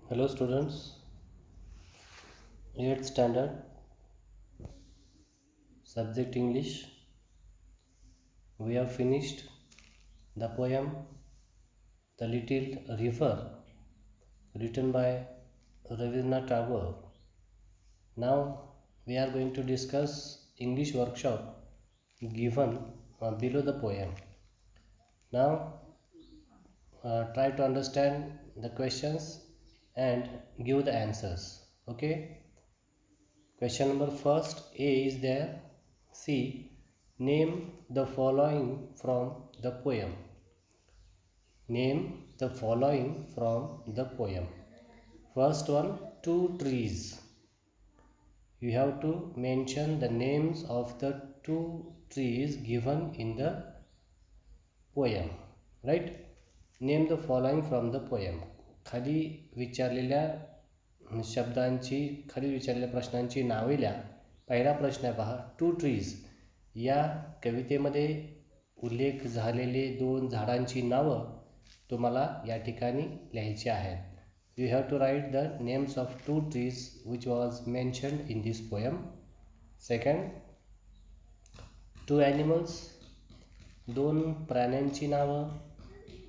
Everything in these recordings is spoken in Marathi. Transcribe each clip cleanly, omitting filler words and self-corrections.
Hello students, 8th standard, subject English. We have finished the poem The Little River written by Rabindranath Tagore. Now we are going to discuss English workshop given below the poem. Now try to understand the questions and give the answers. Okay. Question number first A is there. C. Name the following from the poem. Name the following from the poem. First one, two trees. You have to mention the names of the two trees given in the poem. Right? Name the following from the poem. खाली विचारलेल्या प्रश्नांची नावे लिहा. पहिला प्रश्न आहे पहा, टू ट्रीज. या कवितेमध्ये उल्लेख झालेले दोन झाडांची नावं तुम्हाला या ठिकाणी लिहायची आहेत. You have to write the names of two trees which was mentioned in this poem. Second, two animals. दोन प्राण्यांची नावं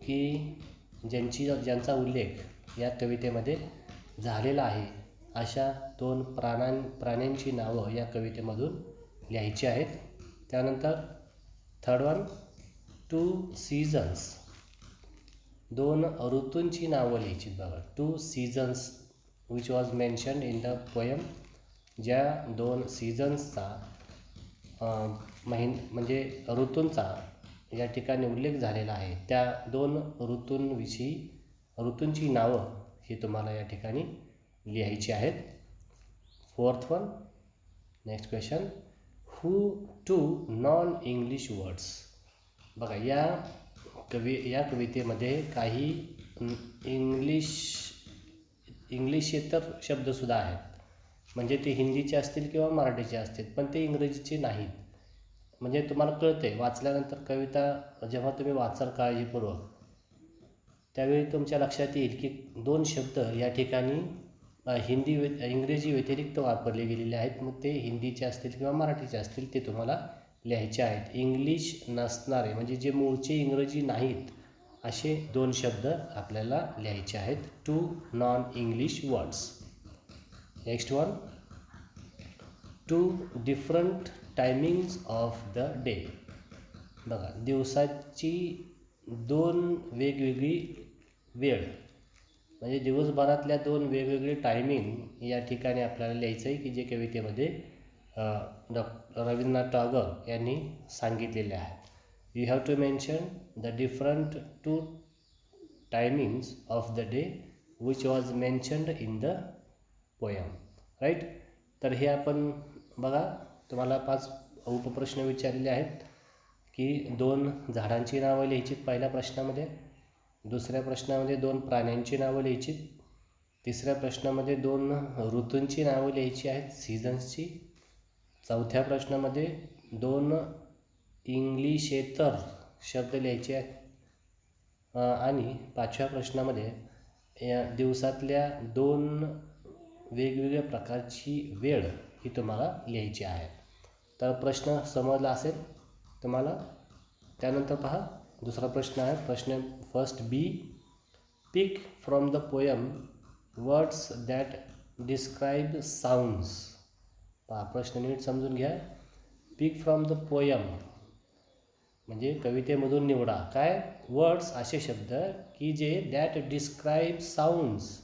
की ज्यांचा उल्लेख या कवितेमध्ये झालेला आहे अशा दोन प्राण्यांची नावं या कवितेमधून लिहायची आहेत. त्यानंतर थर्ड वन, टू सीझन्स. दोन ऋतूंची नावं लिहायची. बघा, two seasons which was mentioned in the poem. ज्या दोन सीझन्सचा म्हणजे ऋतूंचा या ठिकाणी उल्लेख झालेला आहे त्या दोन ऋतूंची नावं ही तुम्हाला या ठिकाणी लिहायची आहेत. Fourth one, next question, who two non English words. बघा, या कवितेमध्ये काही इंग्लिशेतर शब्दसुद्धा आहेत. म्हणजे ते हिंदीचे असतील किंवा मराठीचे असतील, पण ते इंग्रजीचे नाहीत. म्हणजे तुम्हाला कळते वाचल्यानंतर कविता जेव्हा तुम्ही वाचाल काळजीपूर्वक त्यावेळी तुमच्या लक्षात येईल की दोन शब्द या ठिकाणी इंग्रजी व्यतिरिक्त वापरले गेलेले आहेत. मग ते हिंदीचे असतील किंवा मराठीचे असतील ते तुम्हाला लिहायचे आहेत. इंग्लिश नसणारे म्हणजे जे मूळचे इंग्रजी नाहीत असे दोन शब्द आपल्याला लिहायचे आहेत. Two non English words. Next one, two different timings of the day. बघा, दिवसाची दोन वेगवेगळी वेळ म्हणजे दिवसभरातल्या दोन वेगवेगळे टायमिंग या ठिकाणी आपल्याला लिहायचं आहे की जे कवितेमध्ये रवींद्रनाथ टागोर यांनी सांगितलेले आहेत. You have to mention the different two timings of the day which was mentioned in the poem. Right. तर हे आपण बघा, तुम्हाला 5 उपप्रश्न विचारलेले आहेत की दोन झाडांची नावं लिहायची पहिल्या प्रश्नामध्ये, दुसऱ्या प्रश्नामध्ये दोन प्राण्यांची नावं लिहायची, तिसऱ्या प्रश्नामध्ये दोन ऋतूंची नावं लिहायची आहेत सीझन्सची, चौथ्या प्रश्नामध्ये दोन इंग्लिशेतर शब्द लिहायचे आहेत, आणि पाचव्या प्रश्नामध्ये या दिवसातल्या दोन वेगवेगळ्या प्रकारची वेळ ही तुम्हाला लिहायची आहे. तर प्रश्न समजला असेल तुम्हाला. त्यानंतर पहा, दुसरा प्रश्न आहे. प्रश्न first B, pick from the poem words that describe sounds. पहा, प्रश्न नीट समजून घ्या. पिक फ्रॉम द पोएम म्हणजे कवितेमधून निवडा काय वर्ड्स असे शब्द की जे दॅट डिस्क्राईब साऊंड्स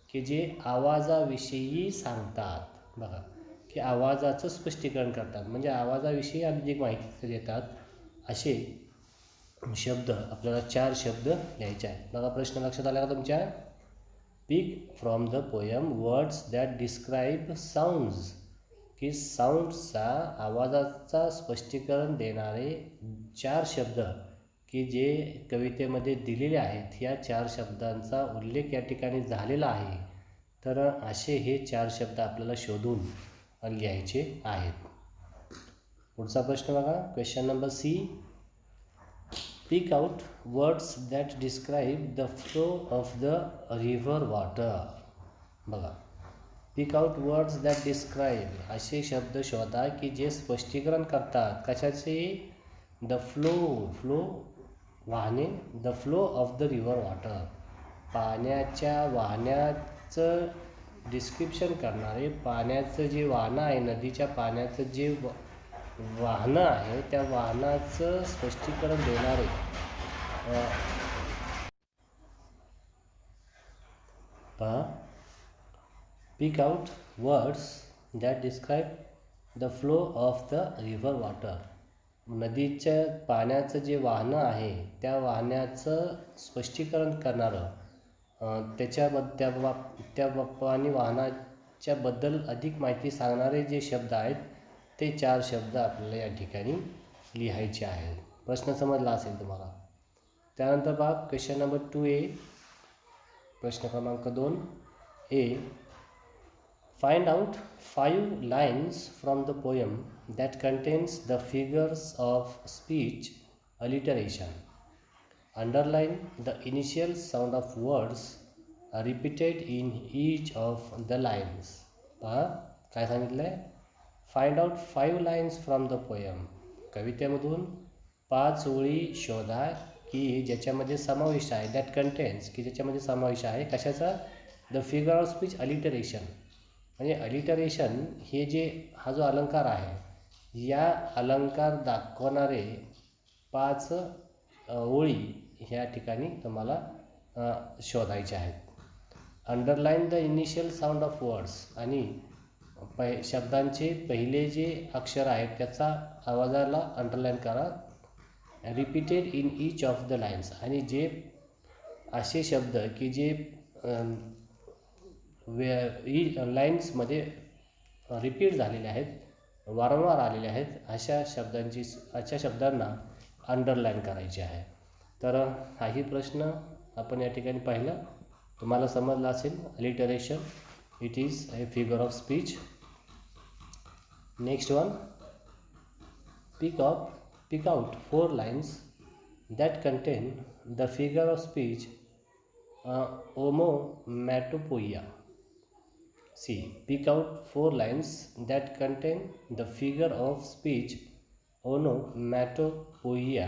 की जे आवाजाविषयी सांगतात. बघा, की आवाजाचं स्पष्टीकरण करतात म्हणजे आवाजाविषयी अधिक माहिती देतात असे शब्द आपल्याला 4 शब्द लिहायचे आहेत. बघा, प्रश्न लक्षात आला का तुमच्या. Pick from the poem words that describe sounds की साऊंड्सचा आवाजाचा स्पष्टीकरण देणारे 4 शब्द की जे कवितेमध्ये दिलेले आहेत. या 4 शब्दांचा उल्लेख या ठिकाणी झालेला आहे. तर असे हे 4 शब्द आपल्याला शोधून लिहायचे आहेत. पुढचा प्रश्न बघा, question number C, pick out words that describe the flow of the river water. बघा, pick out words that describe, असे शब्द शोधा की जे स्पष्टीकरण करतात कशाचे, द फ्लो वाहने, the flow of the river water, पाण्याच्या वाहण्याचं डिस्क्रिप्शन करणारे, पाण्याचं जे वाहनं आहे, नदीच्या पाण्याचं जे वाहनं आहे त्या वाहनाचं स्पष्टीकरण देणारे पहा, pick out words that describe the flow of the river water, नदीच्या पाण्याचं जे वाहनं आहे त्या वाहनाचं स्पष्टीकरण करणारं त्या पाणी वाहनाच्याबद्दल अधिक माहिती सांगणारे जे शब्द आहेत ते 4 शब्द आपल्याला या ठिकाणी लिहायचे आहेत. प्रश्न समजला असेल तुम्हाला. त्यानंतर पहा क्वेश्चन नंबर 2A, प्रश्न क्रमांक 2A, find out 5 lines from the poem that contains the figures of speech alliteration. Underline the initial sound of words repeated in each of the lines. पहा काय सांगितलं आहे, find out 5 lines from the poem, कवितेमधून 5 ओळी शोधा की ज्याच्यामध्ये समावेश आहे, दॅट कंटेन्स, की ज्याच्यामध्ये समावेश आहे कशाचा, the figure of speech alliteration. म्हणजे अलिटरेशन हे जे हा जो अलंकार आहे या अलंकार दाखवणारे 5 ओळी ह्या ठिकाणी तुम्हाला शोधायचे आहेत. Underline the initial sound of words, आणि शब्दांचे पहिले जे अक्षर आहेत त्याचा आवाजाला अंडरलाईन करा. Repeated in each of the lines, आणि जे असे शब्द की जे लाईन्समध्ये रिपीट झालेले आहेत, वारंवार आलेले आहेत, अशा शब्दांना अंडरलाईन करायचे आहे. तर हाही प्रश्न आपण या ठिकाणी पाहिला, तुम्हाला समजला असेल. Alliteration, it is a figure of speech. Next one, pick out 4 lines that contain the figure of speech onomatopoeia. See, pick out 4 lines that contain the figure of speech onomatopoeia.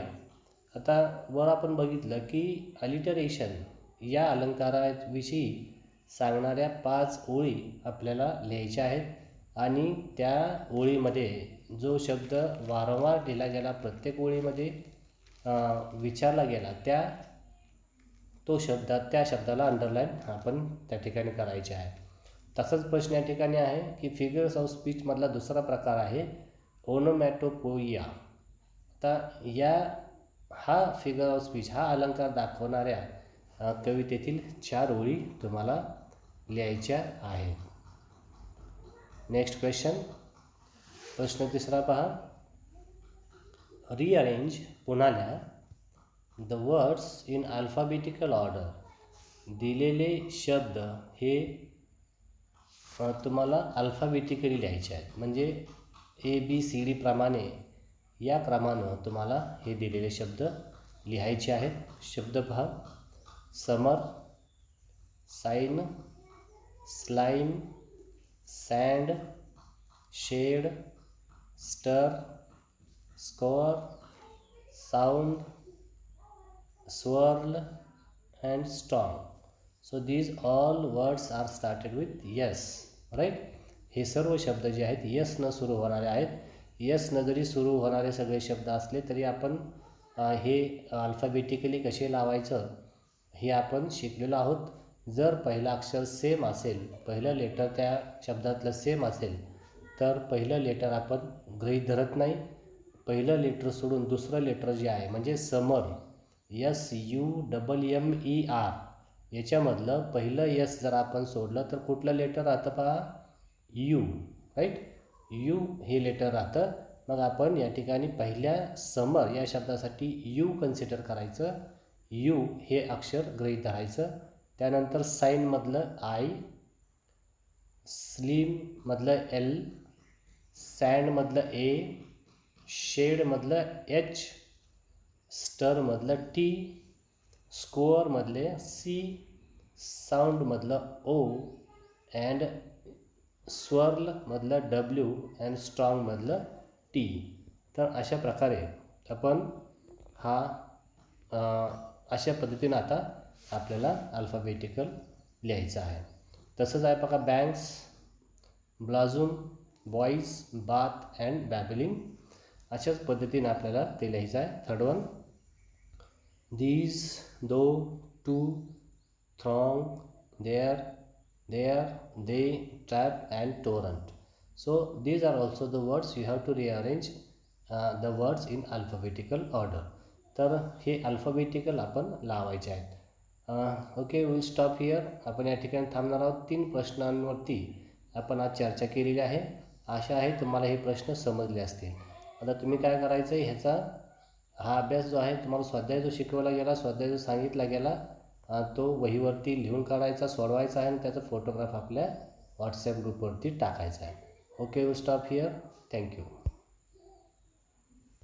आता वर आपण बघितलं की अलिटरेशन या अलंकाराविषयी सांगणाऱ्या 5 ओळी आपल्याला लिहायच्या आहेत, आणि त्या ओळीमध्ये जो शब्द वारंवार लिहिला गेला, प्रत्येक ओळीमध्ये विचारला गेला, त्या शब्दाला अंडरलाईन आपण त्या ठिकाणी करायचे आहे. तसाच प्रश्न या ठिकाणी आहे की फिगर्स ऑफ स्पीचमधला दुसरा प्रकार आहे ओनोमॅटोपोइया. आता हा फिगर ऑफ स्पीच, हा अलंकार दाखवणाऱ्या कवितेतील 4 ओळी तुम्हाला लिहायच्या आहेत. नेक्स्ट क्वेश्चन, प्रश्न तिसरा पहा, रिअरेंज, पुन्हा लिहा, the words in alphabetical order. दिलेले शब्द हे तुम्हाला अल्फाबेटिकली लिहायचे आहेत, म्हणजे ABCD प्रमाणे या क्रमानं तुम्हाला हे दिलेले शब्द लिहायचे आहेत. शब्द पहा, समर, साइन, स्लाइम, सँड, शेड, स्टर, score, sound, swirl and storm. So these all words are started with yes, right? हे सर्व शब्द जे आहेत यस न सुरू होणारे आहेत. यस न जरी सुरू होणारे सगळे शब्द असले तरी आपण हे अल्फाबेटिकली कसे लावायचं हे आपण शिकलेलो आहोत. जर पहिलं अक्षर सेम असेल, पहिलं लेटर त्या शब्दातलं सेम असेल तर पहिलं लेटर आपण गृहीत धरत नाही. पहिलं लेटर सोडून दुसरं लेटर जे आहे म्हणजे समर, SUMMER, याच्यामधलं पहिलं यस जर आपण सोडलं तर कुठलं लेटर राहतं पहा, यू, राईट? यू हे लेटर राहतं. मग आपण या ठिकाणी पहिल्या समर या शब्दासाठी यू कन्सिडर करायचं, यू हे अक्षर गृहीत धरायचं. त्यानंतर साईनमधलं आय, स्लीममधलं L, सँडमधलं A, शेडमधलं H, स्टरमधलं T, स्कोअरमधले C, साऊंडमधलं O, अँड स्वर्लमधलं W अँड स्ट्रॉंगमधलं T. तर अशा प्रकारे आपण हा अशा पद्धतीनं आता आपल्याला अल्फाबेटिकल लिहायचं आहे. तसंच आहे बघा, banks, ब्लाझूम, boys, bath and babbling. अशाच पद्धतीनं आपल्याला ते लिहायचं आहे. Third one, these, though, to, throng, there, they, trap and torrent. So these are also the words you have to rearrange the words in alphabetical order. तर हे अल्फाबेटिकल आपण लावायचे आहेत. Okay, will stop here. आपण या ठिकाणी थांबणार आहोत. 3 प्रश्नांवरती आपण आज चर्चा केलेली आहे. आशा आहे तुम्हाला हे प्रश्न समजले असतील. आता तुम्ही काय करायचं आहे, ह्याचा हा अभ्यास जो आहे तुम्हाला स्वाध्याय जो शिकवला गेला, स्वाध्याय जो सांगितला गेला, तो वहीवरती लिहून काढायचा, सोडवायचा आहे आणि त्याचा फोटोग्राफ आपल्या व्हॉट्सॲप ग्रुपवरती टाकायचा आहे. Okay, will stop here. Thank you.